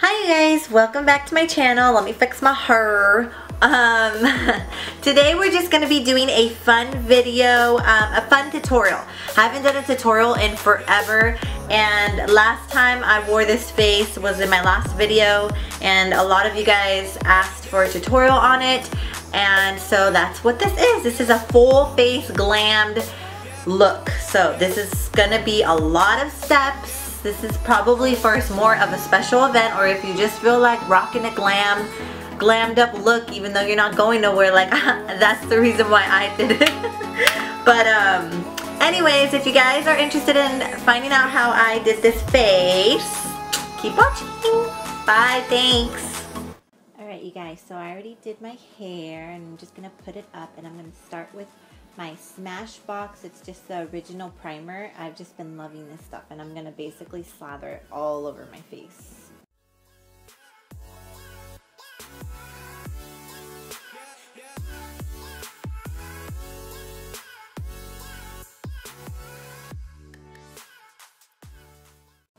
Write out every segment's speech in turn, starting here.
Hi guys, welcome back to my channel. Let me fix my hair. Today we're just gonna be doing a fun video, a fun tutorial. I haven't done a tutorial in forever, and last time I wore this face was in my last video, and a lot of you guys asked for a tutorial on it, and so that's what this is. This is a full face glammed look. So this is gonna be a lot of steps. This is probably for more of a special event, or if you just feel like rocking a glammed up look even though you're not going nowhere, like that's the reason why I did it. But anyways, if you guys are interested in finding out how I did this face, keep watching. Bye, thanks. Alright you guys, so I already did my hair and I'm just gonna put it up, and I'm gonna start with my Smashbox. It's just the original primer. I've just been loving this stuff, and I'm gonna basically slather it all over my face.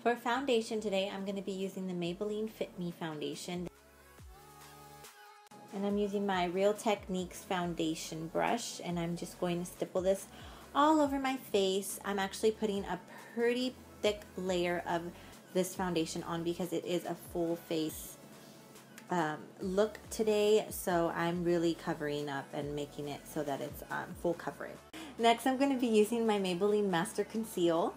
For foundation today, I'm gonna be using the Maybelline Fit Me foundation. And I'm using my Real Techniques foundation brush, and I'm just going to stipple this all over my face. I'm actually putting a pretty thick layer of this foundation on because it is a full face look today, so I'm really covering up and making it so that it's full coverage. Next, I'm going to be using my Maybelline Master Conceal.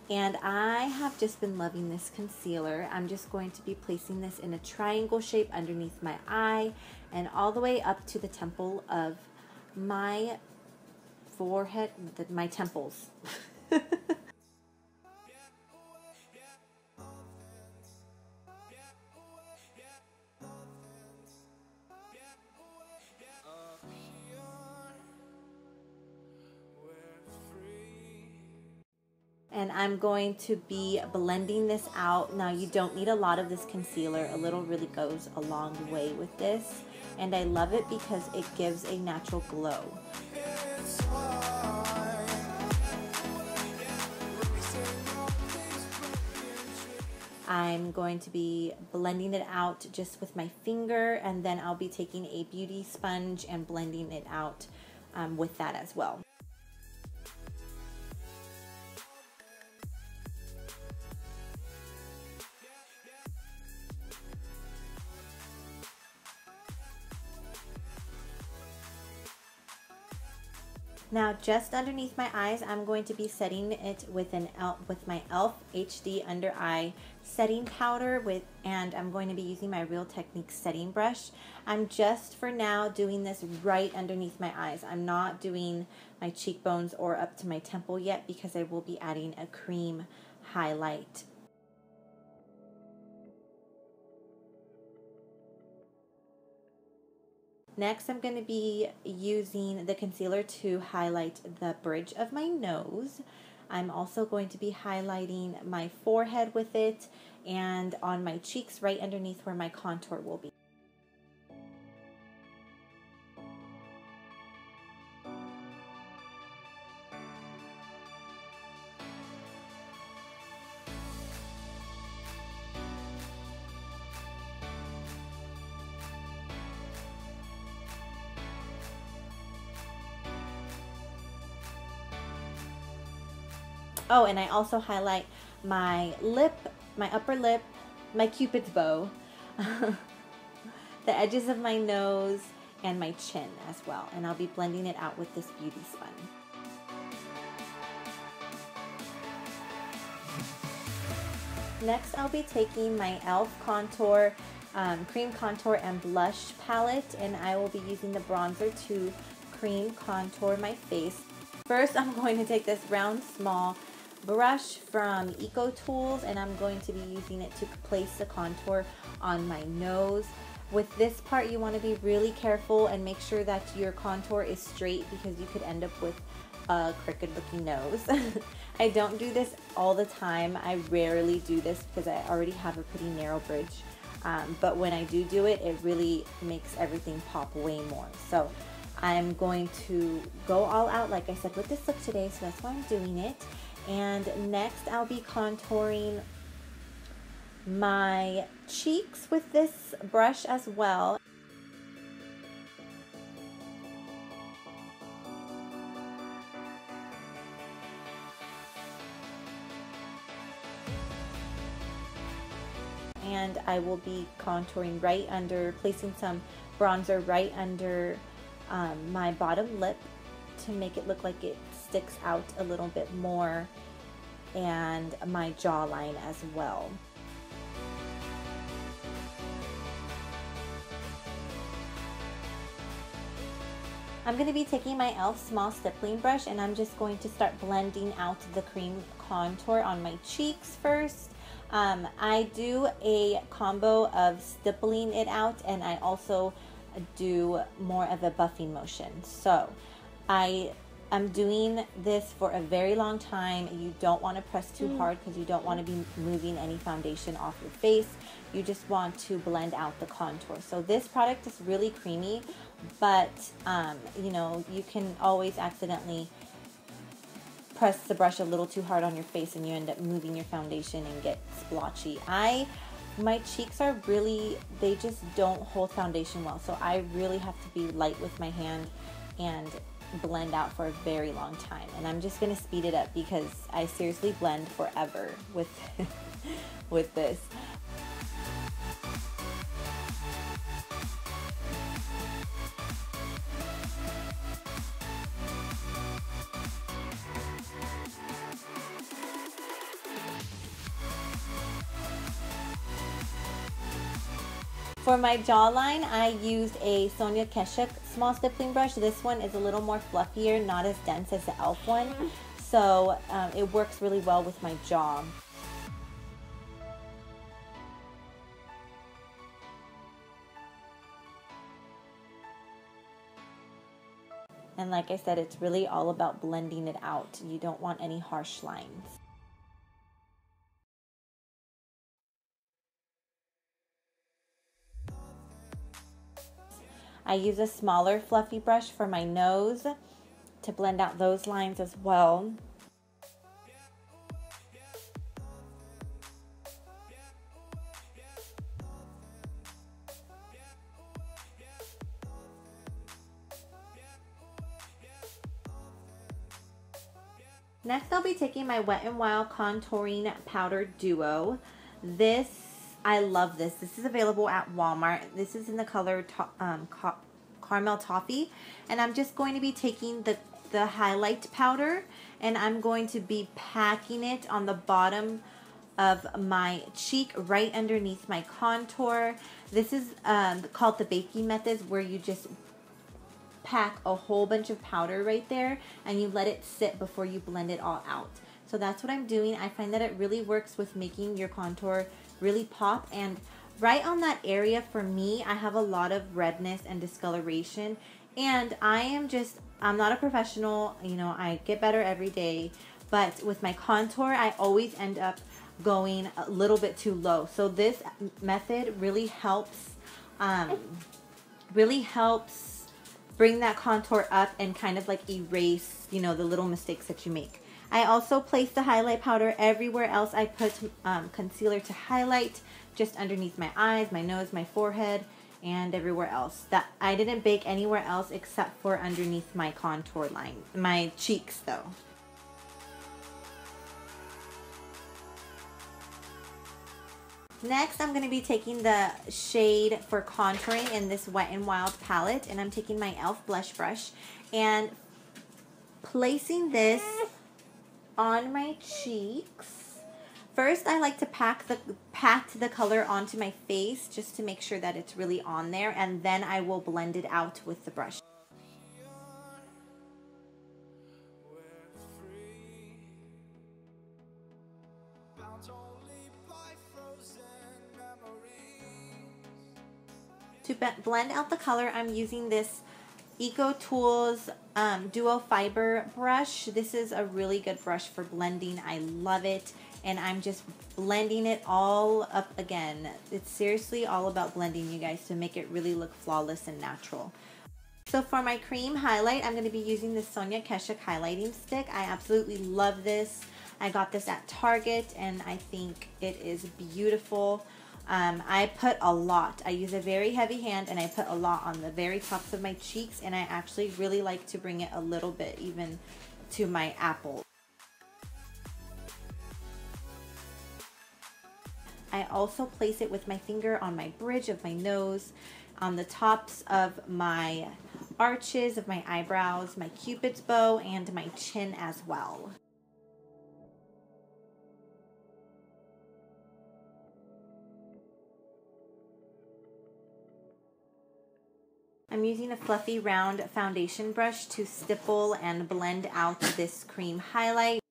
And I have just been loving this concealer. I'm just going to be placing this in a triangle shape underneath my eye and all the way up to the temple of my forehead, my temples. And I'm going to be blending this out. Now you don't need a lot of this concealer. A little really goes a long way with this. And I love it because it gives a natural glow. I'm going to be blending it out just with my finger, and then I'll be taking a beauty sponge and blending it out with that as well. Now just underneath my eyes, I'm going to be setting it with my e.l.f. HD Under Eye Setting Powder, and I'm going to be using my Real Techniques setting brush. I'm just for now doing this right underneath my eyes. I'm not doing my cheekbones or up to my temple yet because I will be adding a cream highlight. Next, I'm going to be using the concealer to highlight the bridge of my nose. I'm also going to be highlighting my forehead with it and on my cheeks right underneath where my contour will be. Oh, and I also highlight my lip, my upper lip, my Cupid's bow, the edges of my nose, and my chin as well. And I'll be blending it out with this beauty sponge. Next, I'll be taking my e.l.f. contour, cream contour and blush palette, and I will be using the bronzer to cream contour my face. First, I'm going to take this round, small brush from Eco Tools, and I'm going to be using it to place the contour on my nose. With this part, you want to be really careful and make sure that your contour is straight because you could end up with a crooked looking nose. I don't do this all the time. I rarely do this because I already have a pretty narrow bridge. But when I do it, it really makes everything pop way more. So I'm going to go all out, like I said, with this look today, so that's why I'm doing it. And next I'll be contouring my cheeks with this brush as well. And I will be contouring right under, placing some bronzer right under my bottom lip to make it look like it sticks out a little bit more, and my jawline as well. I'm going to be taking my e.l.f. small stippling brush, and I'm just going to start blending out the cream contour on my cheeks first. I do a combo of stippling it out, and I also do more of a buffing motion. So I'm doing this for a very long time. You don't want to press too hard because you don't want to be moving any foundation off your face. You just want to blend out the contour. So this product is really creamy, but you know, you can always accidentally press the brush a little too hard on your face and you end up moving your foundation and get splotchy. My cheeks are really, they just don't hold foundation well, so I really have to be light with my hand and blend out for a very long time. And I'm just gonna speed it up because I seriously blend forever with with this. For my jawline, I used a Sonia Keshik small stippling brush. This one is a little more fluffier, not as dense as the e.l.f. one. So it works really well with my jaw. And like I said, it's really all about blending it out. You don't want any harsh lines. I use a smaller fluffy brush for my nose to blend out those lines as well. Next, I'll be taking my Wet n Wild Contouring Powder Duo. I love this. This is available at Walmart. This is in the color Caramel Toffee. And I'm just going to be taking the highlight powder, and I'm going to be packing it on the bottom of my cheek right underneath my contour. This is called the baking method, where you just pack a whole bunch of powder right there and you let it sit before you blend it all out. So that's what I'm doing. I find that it really works with making your contour really pop. And right on that area, for me, I have a lot of redness and discoloration, and I'm not a professional, you know, I get better every day, but with my contour, I always end up going a little bit too low. So this method really helps bring that contour up and kind of like erase, you know, the little mistakes that you make. I also place the highlight powder everywhere else. I put concealer to highlight just underneath my eyes, my nose, my forehead, and everywhere else. That I didn't bake anywhere else except for underneath my contour line, my cheeks though. Next, I'm going to be taking the shade for contouring in this Wet n Wild palette, and I'm taking my e.l.f. blush brush and placing this on my cheeks. First, I like to pat the color onto my face just to make sure that it's really on there, and then I will blend it out with the brush. To blend out the color, I'm using this Eco Tools Duo Fiber brush. This is a really good brush for blending. I love it, and I'm just blending it all up again. It's seriously all about blending, you guys, to make it really look flawless and natural. So for my cream highlight, I'm going to be using this Sonia Keshik highlighting stick. I absolutely love this. I got this at Target and I think it is beautiful. I put a lot. I use a very heavy hand and I put a lot on the very tops of my cheeks, and I actually really like to bring it a little bit even to my apple. I also place it with my finger on my bridge of my nose, on the tops of my arches of my eyebrows, my cupid's bow, and my chin as well. I'm using a fluffy round foundation brush to stipple and blend out this cream highlight.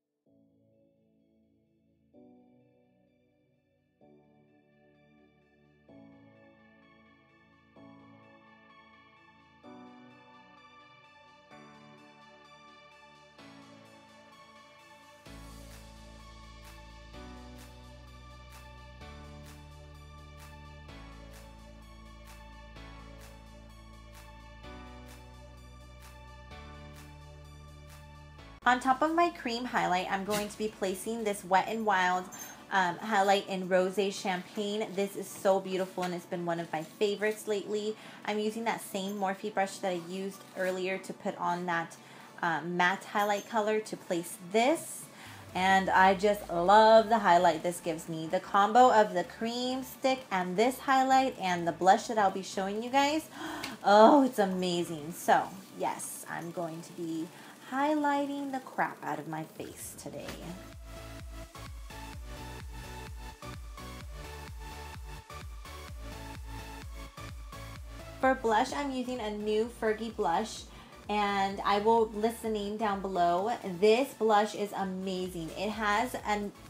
On top of my cream highlight, I'm going to be placing this Wet n Wild highlight in Rosé Champagne. This is so beautiful and it's been one of my favorites lately. I'm using that same Morphe brush that I used earlier to put on that matte highlight color to place this. And I just love the highlight this gives me. The combo of the cream stick and this highlight and the blush that I'll be showing you guys. Oh, it's amazing. So, yes, I'm going to be highlighting the crap out of my face today. For blush, I'm using a new Fergie blush, and I will list the name down below. This blush is amazing. It has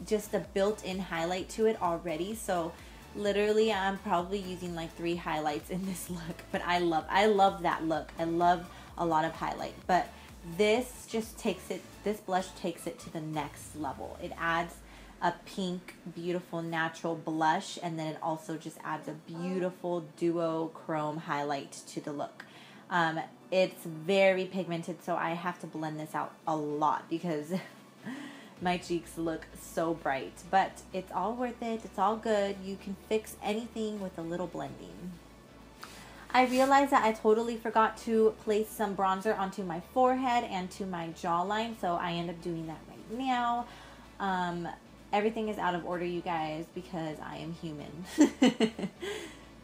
just a built-in highlight to it already, so literally I'm probably using like 3 highlights in this look, but I love that look. I love a lot of highlight, but this just takes it, this blush takes it to the next level. It adds a pink, beautiful, natural blush, and then it also just adds a beautiful duochrome highlight to the look. It's very pigmented, so I have to blend this out a lot because my cheeks look so bright, but it's all worth it. It's all good. You can fix anything with a little blending. I realized that I totally forgot to place some bronzer onto my forehead and to my jawline, so I end up doing that right now. Everything is out of order, you guys, because I am human.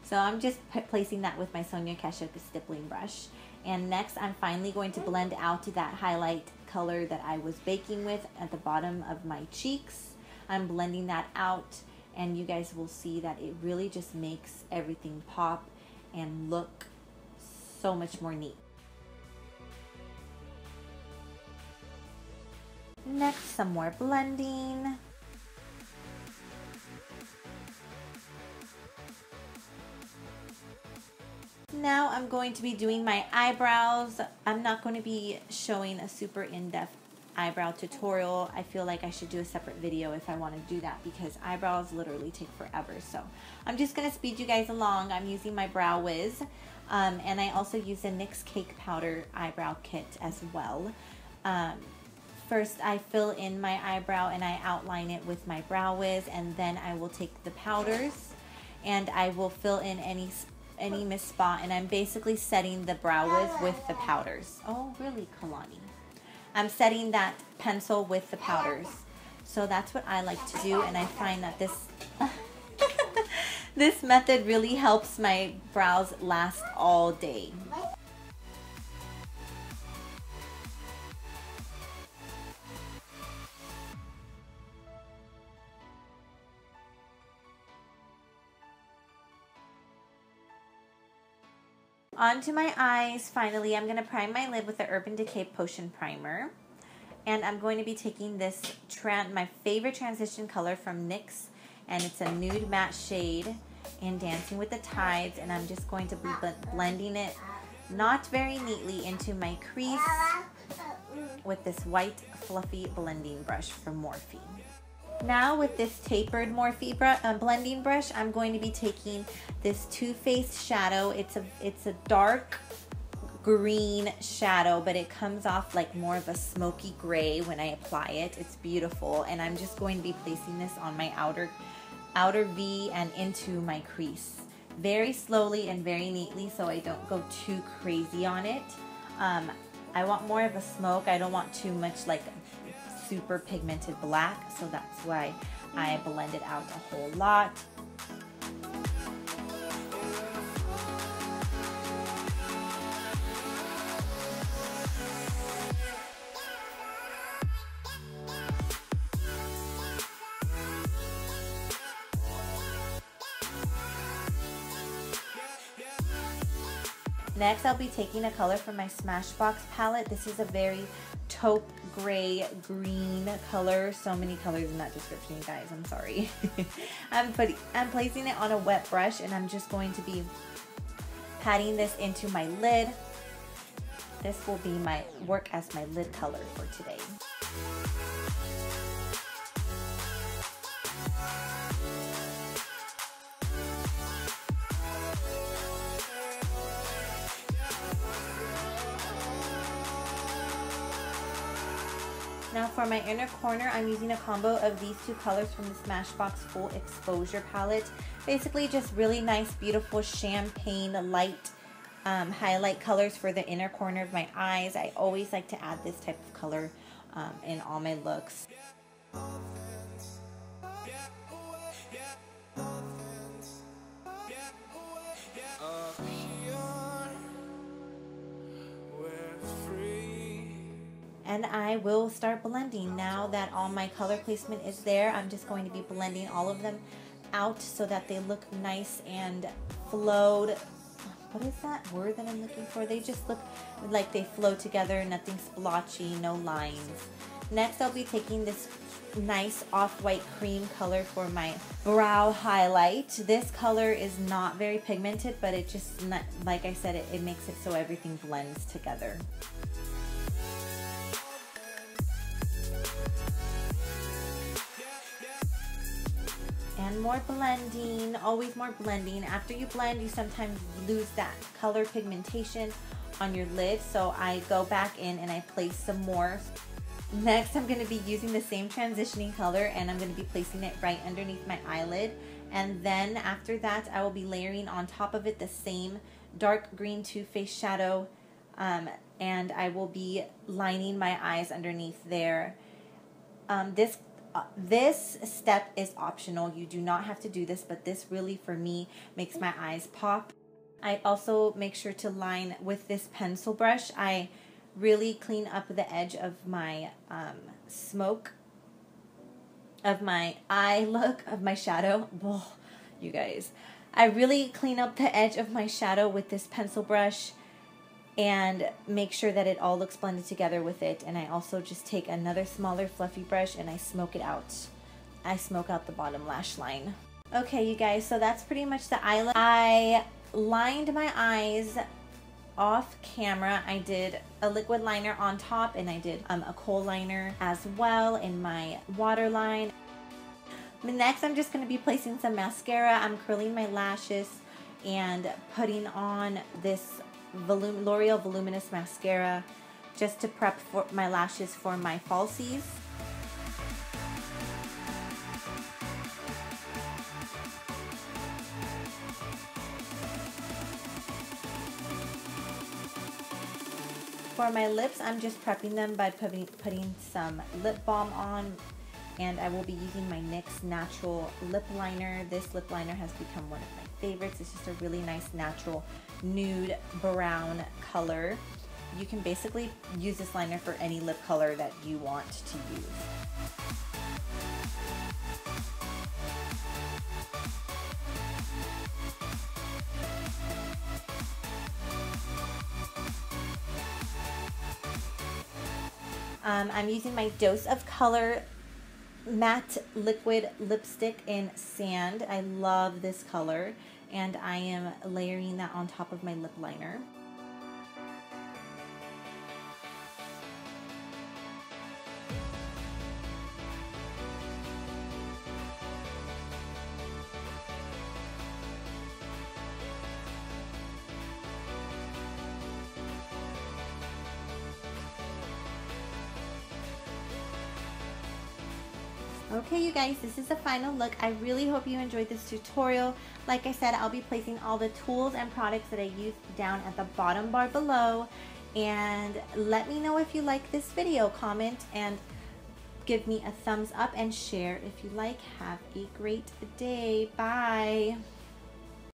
So I'm just placing that with my Sonia Kashuk stippling brush. And next, I'm finally going to blend out that highlight color that I was baking with at the bottom of my cheeks. I'm blending that out, and you guys will see that it really just makes everything pop and look so much more neat. Next, some more blending. Now I'm going to be doing my eyebrows. I'm not going to be showing a super in-depth eyebrow tutorial. I feel like I should do a separate video if I want to do that, because eyebrows literally take forever. So I'm just going to speed you guys along. I'm using my Brow Wiz, and I also use a NYX Cake Powder eyebrow kit as well. First, I fill in my eyebrow and I outline it with my Brow Wiz, and then I will take the powders and I will fill in any missed spot, and I'm basically setting the Brow Wiz with the powders. Oh, really, Kalani? I'm setting that pencil with the powders. So that's what I like to do, and I find that this this method really helps my brows last all day. Onto my eyes, finally, I'm going to prime my lid with the Urban Decay Potion Primer. And I'm going to be taking this, my favorite transition color from NYX, and it's a nude matte shade in Dancing with the Tides, and I'm just going to be blending it not very neatly into my crease with this white fluffy blending brush from Morphe. Now with this tapered Morphe blending brush, I'm going to be taking this Too Faced shadow. It's a dark green shadow, but it comes off like more of a smoky gray when I apply it. It's beautiful, and I'm just going to be placing this on my outer V and into my crease. Very slowly and very neatly so I don't go too crazy on it. I want more of a smoke. I don't want too much like super pigmented black, so that's why I blend it out a whole lot. Next, I'll be taking a color from my Smashbox palette. This is a very taupe gray green color. So many colors in that description, you guys. I'm sorry. I'm placing it on a wet brush, and I'm just going to be patting this into my lid. This will be work as my lid color for today. Now for my inner corner, I'm using a combo of these two colors from the Smashbox Full Exposure palette. Basically just really nice, beautiful champagne light highlight colors for the inner corner of my eyes. I always like to add this type of color in all my looks. And I will start blending. Now that all my color placement is there, I'm just going to be blending all of them out so that they look nice and flowed. What is that word that I'm looking for? They just look like they flow together, nothing splotchy, no lines. Next, I'll be taking this nice off-white cream color for my brow highlight. This color is not very pigmented, but it just, like I said, it makes it so everything blends together. And more blending, always more blending. After you blend, you sometimes lose that color pigmentation on your lid, so I go back in and I place some more. Next, I'm going to be using the same transitioning color, and I'm going to be placing it right underneath my eyelid. And then after that, I will be layering on top of it the same dark green Too Faced shadow, and I will be lining my eyes underneath there. This step is optional. You do not have to do this, but this really, for me, makes my eyes pop. I also make sure to line with this pencil brush. I really clean up the edge of my smoke, of my eye look, of my shadow. Whoa, you guys. I really clean up the edge of my shadow with this pencil brush and make sure that it all looks blended together with it. And I also just take another smaller fluffy brush and I smoke it out. I smoke out the bottom lash line. Okay, you guys, so that's pretty much the eye look. I lined my eyes off camera. I did a liquid liner on top, and I did a kohl liner as well in my waterline. Next, I'm just going to be placing some mascara. I'm curling my lashes and putting on this L'Oreal Voluminous Mascara just to prep for my lashes for my falsies. For my lips, I'm just prepping them by putting some lip balm on, and I will be using my NYX Natural Lip Liner. This lip liner has become one of my favorites. It's just a really nice natural nude brown color. You can basically use this liner for any lip color that you want to use. I'm using my Dose of Color matte liquid lipstick in Sand. I love this color, and I am layering that on top of my lip liner. Okay, you guys, this is the final look. I really hope you enjoyed this tutorial. Like I said, I'll be placing all the tools and products that I used down at the bottom bar below. And let me know if you like this video. Comment and give me a thumbs up and share if you like. Have a great day. Bye.